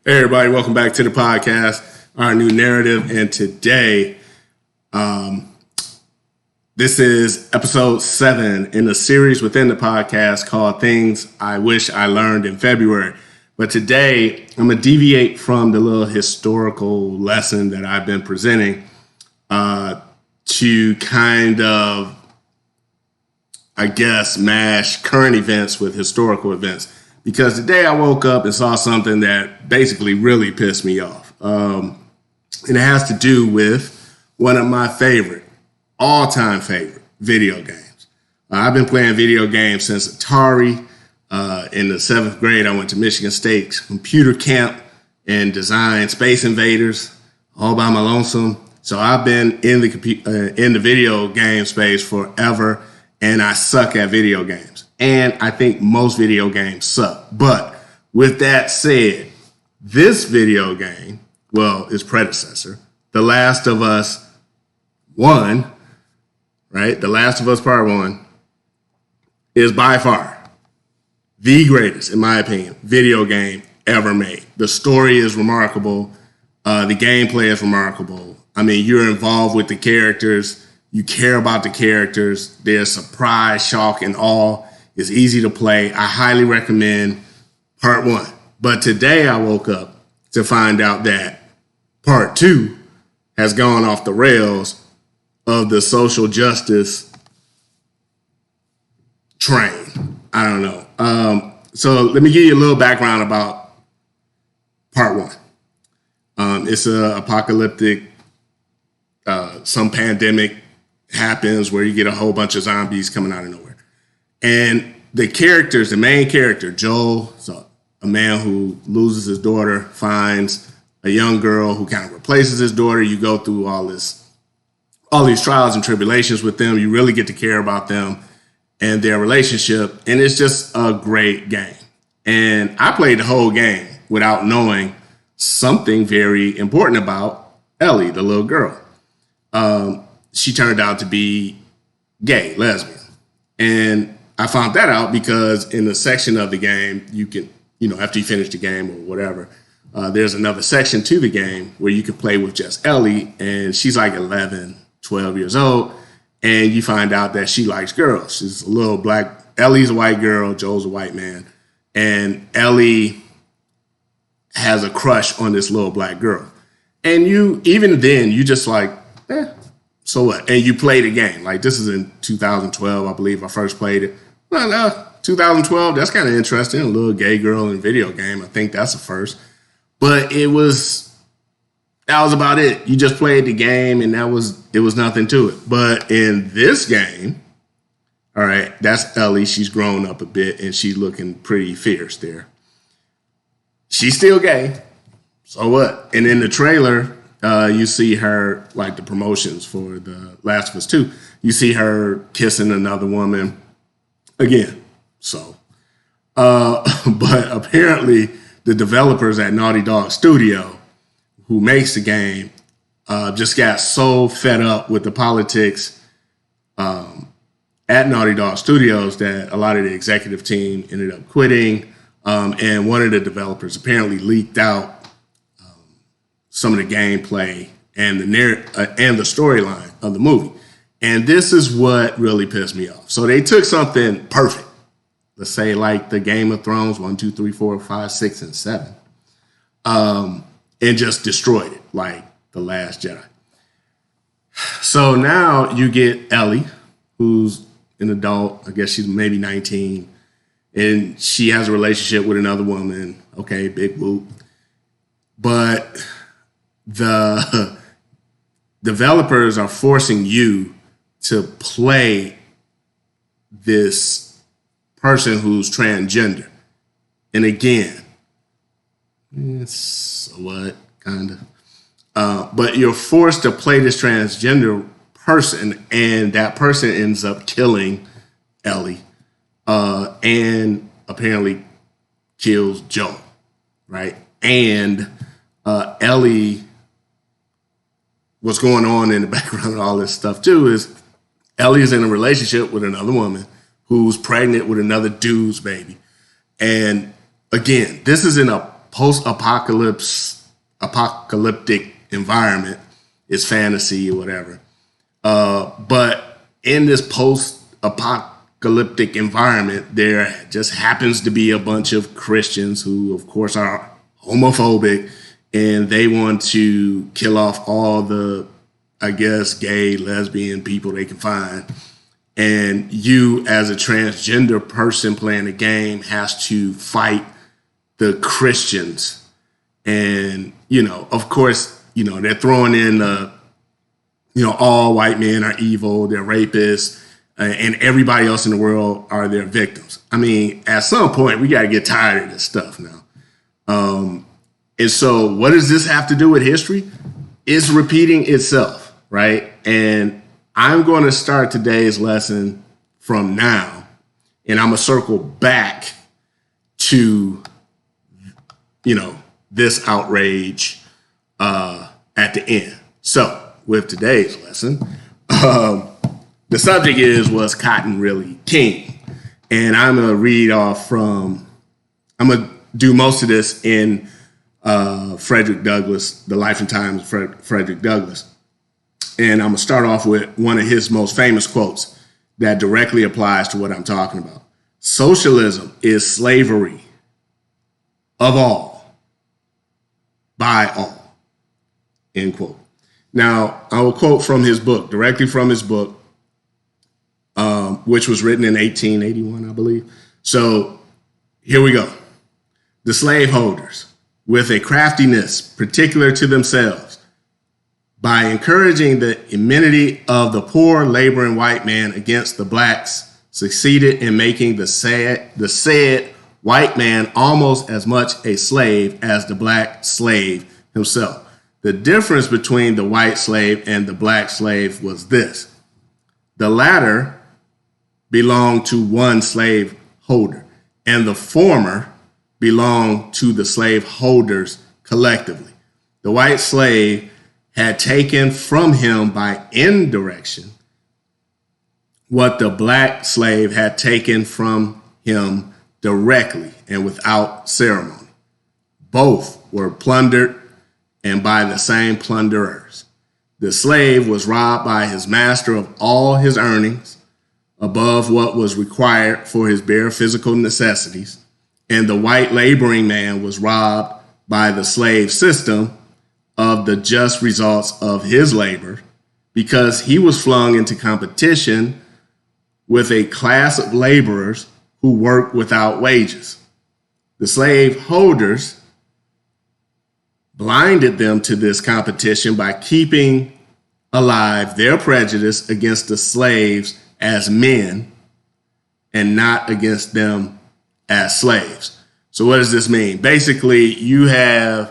Hey everybody, welcome back to the podcast, our new narrative. And today, this is episode 7 in a series within the podcast called Things I Wish I Learned in February. But today, I'm going to deviate from the little historical lesson that I've been presenting to kind of, I guess, mash current events with historical events. Because today I woke up and saw something that basically really pissed me off. And it has to do with one of my all-time favorite video games. I've been playing video games since Atari. In the 7th grade, I went to Michigan State computer camp and designed Space Invaders all by my lonesome. So I've been in the video game space forever, and I suck at video games. And I think most video games suck. But with that said, this video game, well, its predecessor, The Last of Us 1, right? The Last of Us Part 1 is by far the greatest, in my opinion, video game ever made. The story is remarkable. The gameplay is remarkable. I mean, you're involved with the characters. You care about the characters. There's surprise, shock, and awe. It's easy to play. I highly recommend Part 1. But today I woke up to find out that Part 2 has gone off the rails of the social justice train. I don't know. So let me give you a little background about Part 1. It's an apocalyptic, some pandemic happens where you get a whole bunch of zombies coming out of nowhere. And the characters, the main character, Joel, so a man who loses his daughter, finds a young girl who kind of replaces his daughter. You go through all these trials and tribulations with them. You really get to care about them and their relationship. And it's just a great game. And I played the whole game without knowing something very important about Ellie, the little girl. She turned out to be gay, lesbian. And I found that out because in the section of the game, you can, after you finish the game or whatever, there's another section to the game where you can play with just Ellie, and she's like 11, 12 years old, and you find out that she likes girls. She's a little black. Ellie's a white girl, Joel's a white man, and Ellie has a crush on this little black girl. And even then, you just like, so what? And you play the game. Like, this is in 2012, I believe I first played it. Well, 2012, that's kind of interesting. A little gay girl in a video game. I think that's a first. But that was about it. You just played the game, and it was nothing to it. But in this game, all right, that's Ellie. She's grown up a bit, and she's looking pretty fierce there. She's still gay. So what? And in the trailer, you see her, like the promotions for The Last of Us 2, you see her kissing another woman again. So, but apparently the developers at Naughty Dog Studio, who makes the game, just got so fed up with the politics at Naughty Dog Studios that a lot of the executive team ended up quitting. And one of the developers apparently leaked out some of the gameplay and the storyline of the movie. And this is what really pissed me off. So they took something perfect, let's say like the Game of Thrones 1, 2, 3, 4, 5, 6, and 7, and just destroyed it like The Last Jedi. So now you get Ellie, who's an adult. I guess she's maybe 19, and she has a relationship with another woman. Okay, big whoop. But the developers are forcing you to play this person who's transgender. And again, it's what, kind of. But you're forced to play this transgender person, and that person ends up killing Ellie and apparently kills Joel, right? And Ellie, what's going on in the background of all this stuff too is Ellie is in a relationship with another woman who's pregnant with another dude's baby. And again, this is in a apocalyptic environment. It's fantasy or whatever. But in this post-apocalyptic environment, there just happens to be a bunch of Christians who, of course, are homophobic, and they want to kill off all the, I guess, gay, lesbian people they can find. And you, as a transgender person playing the game, has to fight the Christians. And, of course, they're throwing in, all white men are evil, they're rapists, and everybody else in the world are their victims. I mean, at some point, we got to get tired of this stuff now. And so what does this have to do with history? It's repeating itself, right? And I'm going to start today's lesson from now, and I'm going to circle back to, this outrage at the end. So with today's lesson, the subject was Cotton really king? And I'm going to read off I'm going to do most of this in Frederick Douglass, The Life and Times of Frederick Douglass. And I'm going to start off with one of his most famous quotes that directly applies to what I'm talking about. Socialism is slavery of all, by all, end quote. Now, I will quote from his book, directly from his book, which was written in 1881, I believe. So here we go. The slaveholders, with a craftiness particular to themselves, by encouraging the enmity of the poor laboring white man against the blacks, succeeded in making the said white man almost as much a slave as the black slave himself. The difference between the white slave and the black slave was this. The latter belonged to one slave holder, and the former belonged to the slave holders collectively. The white slave had taken from him by indirection what the black slave had taken from him directly and without ceremony. Both were plundered, and by the same plunderers. The slave was robbed by his master of all his earnings above what was required for his bare physical necessities, and the white laboring man was robbed by the slave system of the just results of his labor, because he was flung into competition with a class of laborers who work without wages. The slave holders blinded them to this competition by keeping alive their prejudice against the slaves as men and not against them as slaves. So what does this mean? Basically, you had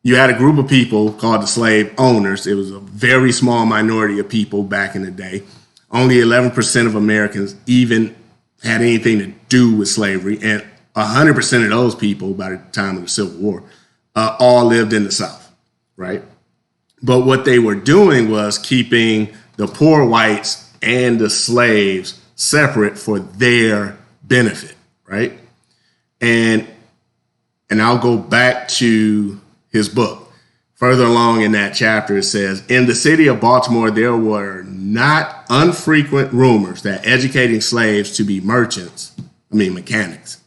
a group of people called the slave owners. It was a very small minority of people back in the day. Only 11% of Americans even had anything to do with slavery, and 100% of those people by the time of the Civil War all lived in the South, right? But what they were doing was keeping the poor whites and the slaves separate for their benefit, right? And I'll go back to his book. Further along in that chapter, it says, in the city of Baltimore, there were not unfrequent rumors that educating slaves to be mechanics,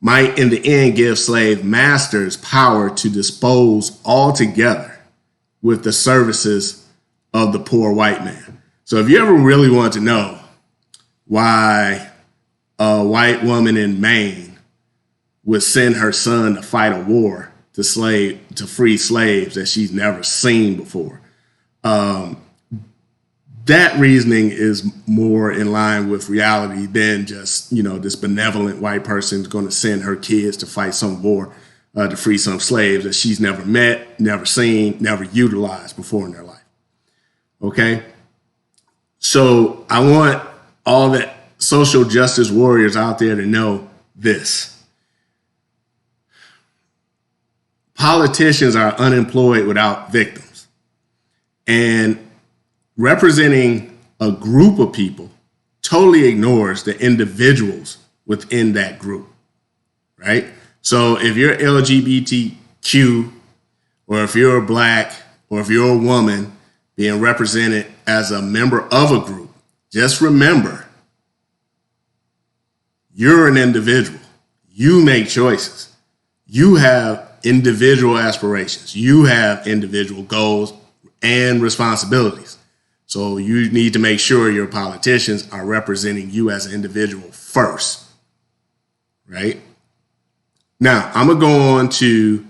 might in the end give slave masters power to dispose altogether with the services of the poor white man. So if you ever really want to know why a white woman in Maine would send her son to fight a war to free slaves that she's never seen before, that reasoning is more in line with reality than just, this benevolent white person is going to send her kids to fight some war to free some slaves that she's never met, never seen, never utilized before in their life. Okay? So I want all the social justice warriors out there to know this. Politicians are unemployed without victims. And representing a group of people totally ignores the individuals within that group, right? So if you're LGBTQ, or if you're black, or if you're a woman being represented as a member of a group, just remember, you're an individual. You make choices. You have individual aspirations. You have individual goals and responsibilities. So you need to make sure your politicians are representing you as an individual first, right? Now, I'm going to go on to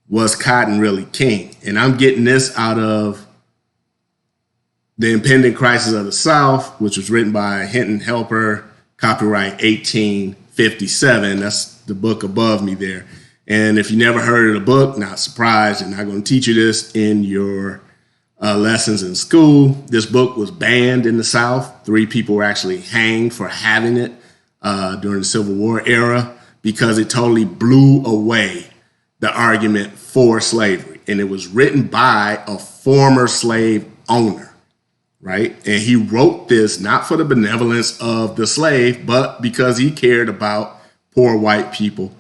Was Cotton Really King? And I'm getting this out of The Impending Crisis of the South, which was written by Hinton Helper, copyright 1857. That's the book above me there. And if you never heard of the book, not surprised, I'm not going to teach you this in your lessons in school. This book was banned in the South. 3 people were actually hanged for having it during the Civil War era because it totally blew away the argument for slavery. And it was written by a former slave owner, right? And he wrote this not for the benevolence of the slave, but because he cared about poor white people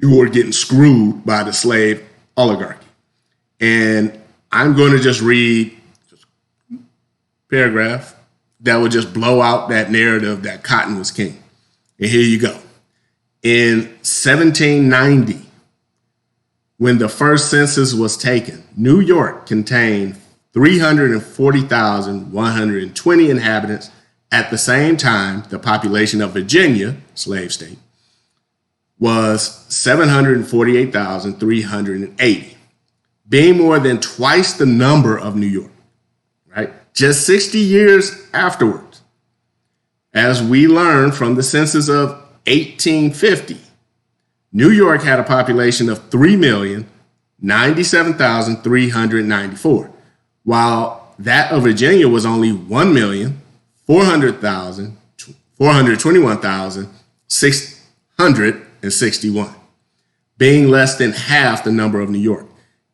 who were getting screwed by the slave oligarchy. And I'm going to just read a paragraph that would just blow out that narrative that cotton was king. And here you go. In 1790, when the first census was taken, New York contained 340,120 inhabitants. At the same time, the population of Virginia, slave state, was 748,380, being more than twice the number of New York, right? Just 60 years afterwards, as we learned from the census of 1850, New York had a population of 3,097,394, while that of Virginia was only 421,661, being less than half the number of New York.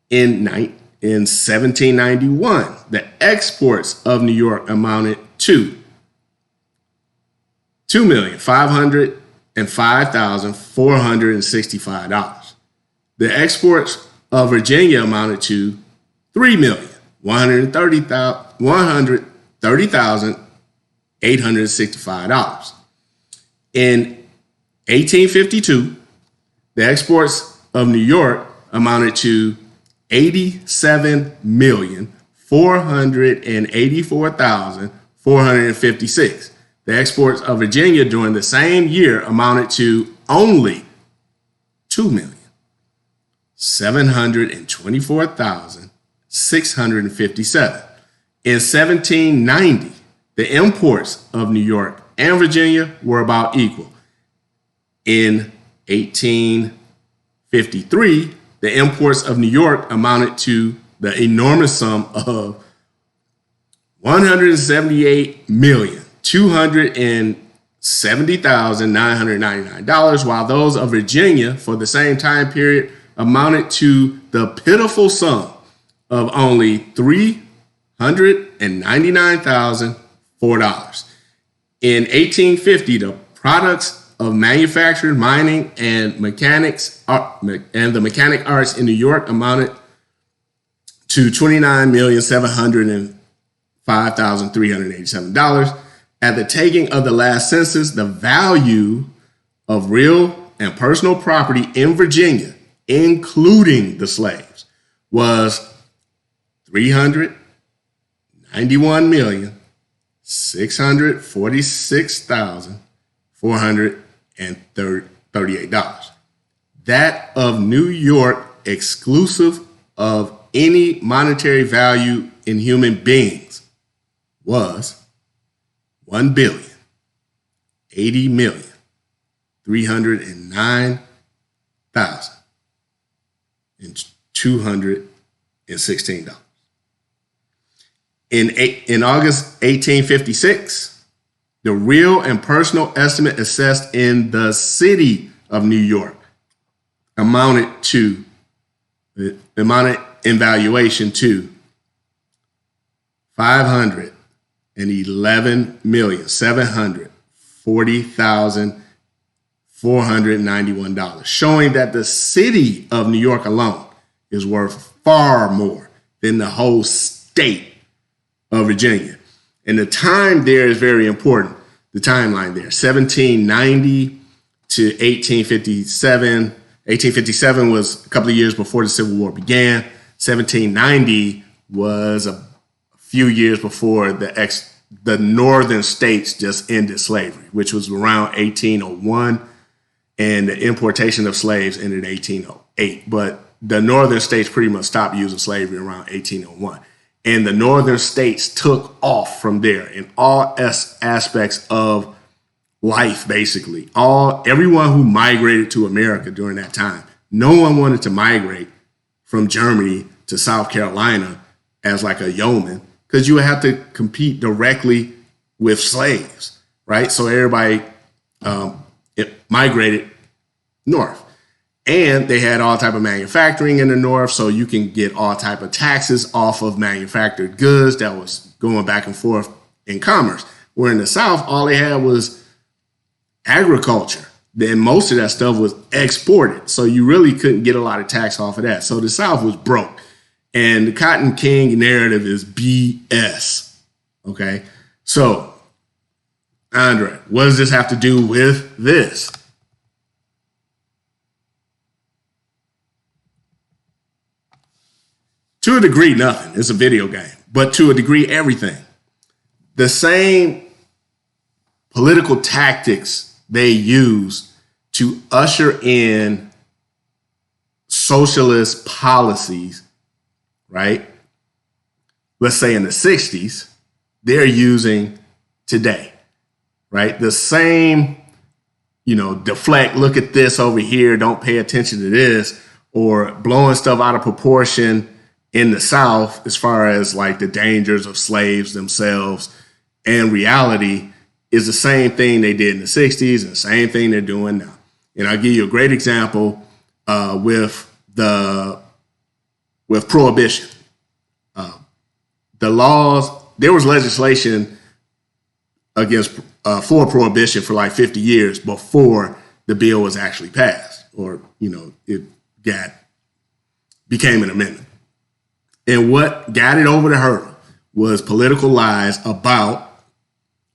In 1791, the exports of New York amounted to $2,505,465. The exports of Virginia amounted to $3,130,865. In 1852, the exports of New York amounted to $87,484,456. The exports of Virginia during the same year amounted to only $2,724,657. In 1790, the imports of New York and Virginia were about equal. In 1853, the imports of New York amounted to the enormous sum of $178,270,999, while those of Virginia for the same time period amounted to the pitiful sum of only $399,004. In 1850, the products of manufacturing, mining, and the mechanic arts in New York amounted to $29,705,387. At the taking of the last census, the value of real and personal property in Virginia, including the slaves, was $391,646,438. That of New York, exclusive of any monetary value in human beings, was $1,080,309,216. In August 1856, the real and personal estimate assessed in the city of New York amounted in valuation to $511,740,4 $491, showing that the city of New York alone is worth far more than the whole state of Virginia. And the time there is very important. The timeline there, 1790 to 1857. 1857 was a couple of years before the Civil War began. 1790 was a few years before the northern states just ended slavery, which was around 1801. And the importation of slaves ended in 1808. But the northern states pretty much stopped using slavery around 1801. And the northern states took off from there in all aspects of life, basically. Everyone who migrated to America during that time, no one wanted to migrate from Germany to South Carolina as like a yeoman, because you would have to compete directly with slaves, right? So everybody migrated north. And they had all type of manufacturing in the north, so you can get all type of taxes off of manufactured goods that was going back and forth in commerce. Where in the South, all they had was agriculture. Then most of that stuff was exported, so you really couldn't get a lot of tax off of that. So the South was broke. And the Cotton King narrative is BS, okay? So, Andre, what does this have to do with this? To a degree, nothing. It's a video game. But to a degree, everything. The same political tactics they use to usher in socialist policies, right? Let's say in the 60s, they're using today, right? The same, deflect, look at this over here, don't pay attention to this, or blowing stuff out of proportion in the South, as far as like the dangers of slaves themselves and reality, is the same thing they did in the 60s and the same thing they're doing now. And I'll give you a great example with prohibition. The laws, there was legislation for prohibition for like 50 years before the bill was actually passed, or, it became an amendment. And what got it over the hurdle was political lies about,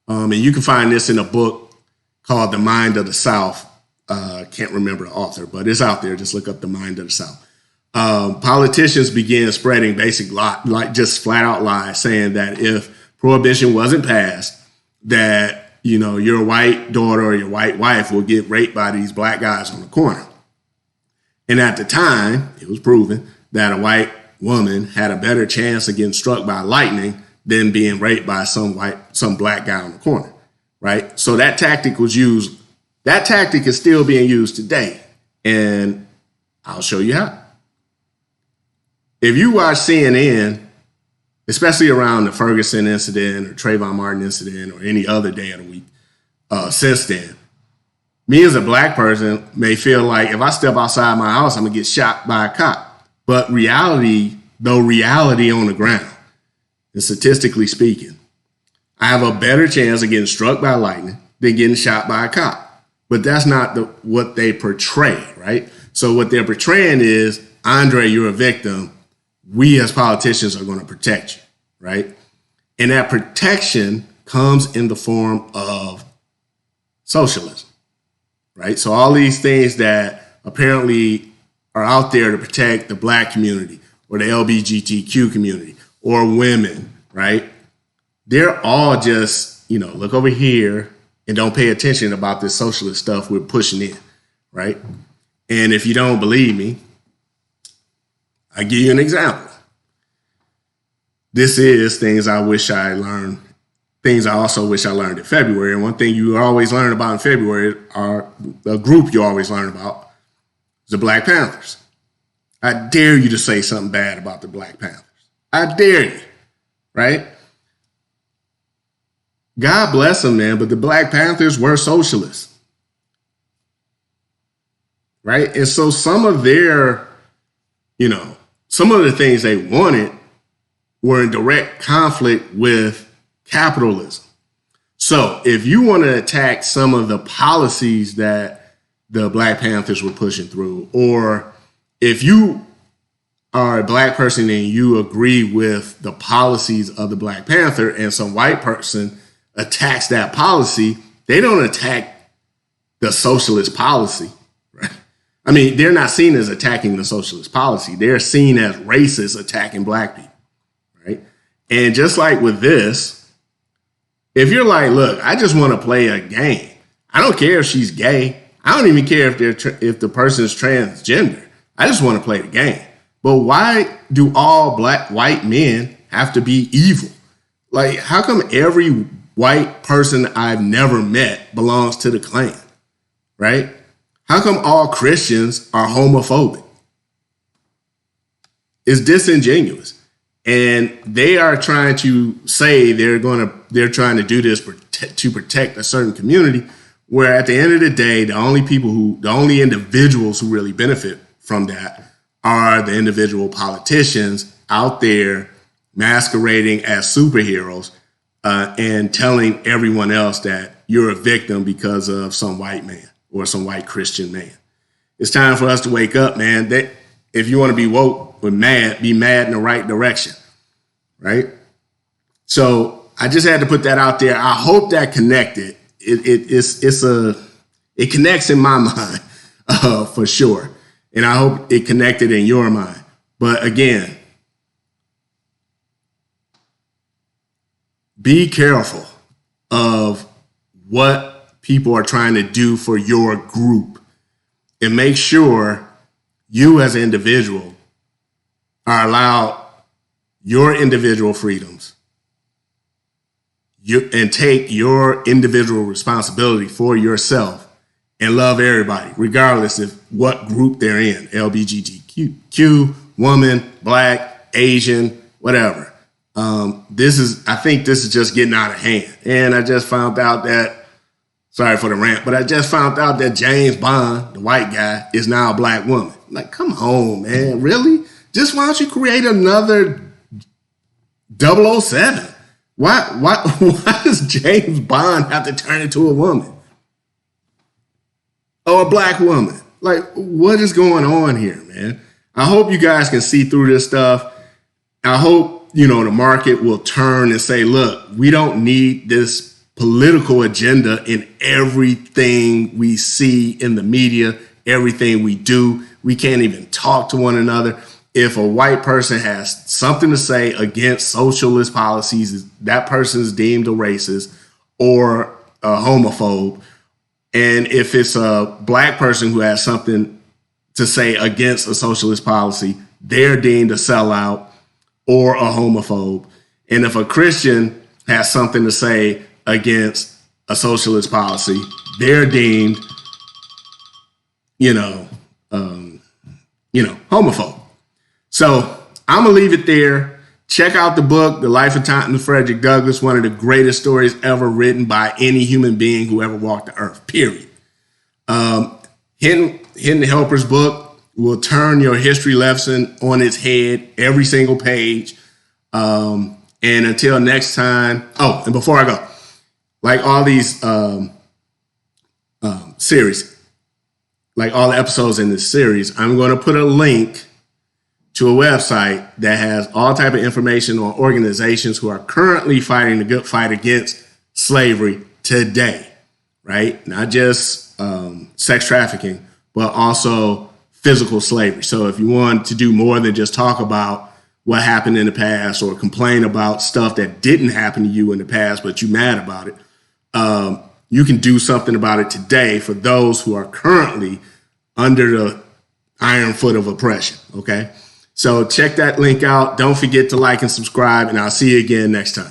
and you can find this in a book called The Mind of the South. Can't remember the author, but it's out there. Just look up The Mind of the South. Politicians began spreading just flat out lies, saying that if prohibition wasn't passed, that, your white daughter or your white wife will get raped by these black guys on the corner. And at the time, it was proven that a white woman had a better chance of getting struck by lightning than being raped by some black guy on the corner, right? So that tactic was used. That tactic is still being used today, and I'll show you how. If you watch CNN, especially around the Ferguson incident or Trayvon Martin incident or any other day of the week since then, me as a black person may feel like if I step outside my house, I'm gonna get shot by a cop. But reality on the ground, and statistically speaking, I have a better chance of getting struck by lightning than getting shot by a cop. But that's not what they portray, right? So what they're portraying is, Andre, you're a victim. We as politicians are going to protect you, right? And that protection comes in the form of socialism, right? So all these things that apparently are out there to protect the black community or the LGBTQ community or women, right? They're all just, look over here and don't pay attention about this socialist stuff we're pushing in, right? And if you don't believe me, I'll give you an example. This is things I wish I learned, things I also wish I learned in February. And one thing you always learn about in February are a group you always learn about, the Black Panthers. I dare you to say something bad about the Black Panthers. I dare you, right? God bless them, man, but the Black Panthers were socialists, right? And so some of their, some of the things they wanted were in direct conflict with capitalism. So if you want to attack some of the policies that the Black Panthers were pushing through, or if you are a black person and you agree with the policies of the Black Panther and some white person attacks that policy, they don't attack the socialist policy, right? I mean, they're not seen as attacking the socialist policy. They're seen as racists attacking black people, right? And just like with this, if you're like, look, I just want to play a game. I don't care if she's gay. I don't even care if the person is transgender. I just want to play the game. But why do all white men have to be evil? Like, how come every white person I've never met belongs to the Klan, right? How come all Christians are homophobic? It's disingenuous. And they are trying to say they're trying to do this to protect a certain community, where at the end of the day, the only individuals who really benefit from that are the individual politicians out there masquerading as superheroes and telling everyone else that you're a victim because of some white man or some white Christian man. It's time for us to wake up, man. If you want to be woke or mad, be mad in the right direction, right? So I just had to put that out there. I hope that connected. It connects in my mind for sure. And I hope it connected in your mind. But again, be careful of what people are trying to do for your group, and make sure you as an individual are allowed your individual freedoms and take your individual responsibility for yourself and love everybody, regardless of what group they're in, LGBTQ, woman, black, Asian, whatever. I think this is just getting out of hand. And I just found out that, sorry for the rant, but I just found out that James Bond, the white guy, is now a black woman. Like, come on, man, really? Just why don't you create another 007? Why does James Bond have to turn into a woman? Or a black woman? Like, what is going on here, man? I hope you guys can see through this stuff. I hope, the market will turn and say, look, we don't need this political agenda in everything we see in the media, everything we do. We can't even talk to one another. If a white person has something to say against socialist policies, that person is deemed a racist or a homophobe. And if it's a black person who has something to say against a socialist policy, they're deemed a sellout or a homophobe. And if a Christian has something to say against a socialist policy, they're deemed, homophobe. So I'm going to leave it there. Check out the book, The Life of Thomas Frederick Douglass, one of the greatest stories ever written by any human being who ever walked the earth, period. Hidden Helper's book will turn your history lesson on its head, every single page. And until next time, and before I go, like all these series, like all the episodes in this series, I'm going to put a link to a website that has all type of information on organizations who are currently fighting the good fight against slavery today, right? Not just sex trafficking, but also physical slavery. So if you want to do more than just talk about what happened in the past or complain about stuff that didn't happen to you in the past, but you're mad about it, you can do something about it today for those who are currently under the iron foot of oppression, okay? So check that link out. Don't forget to like and subscribe, and I'll see you again next time.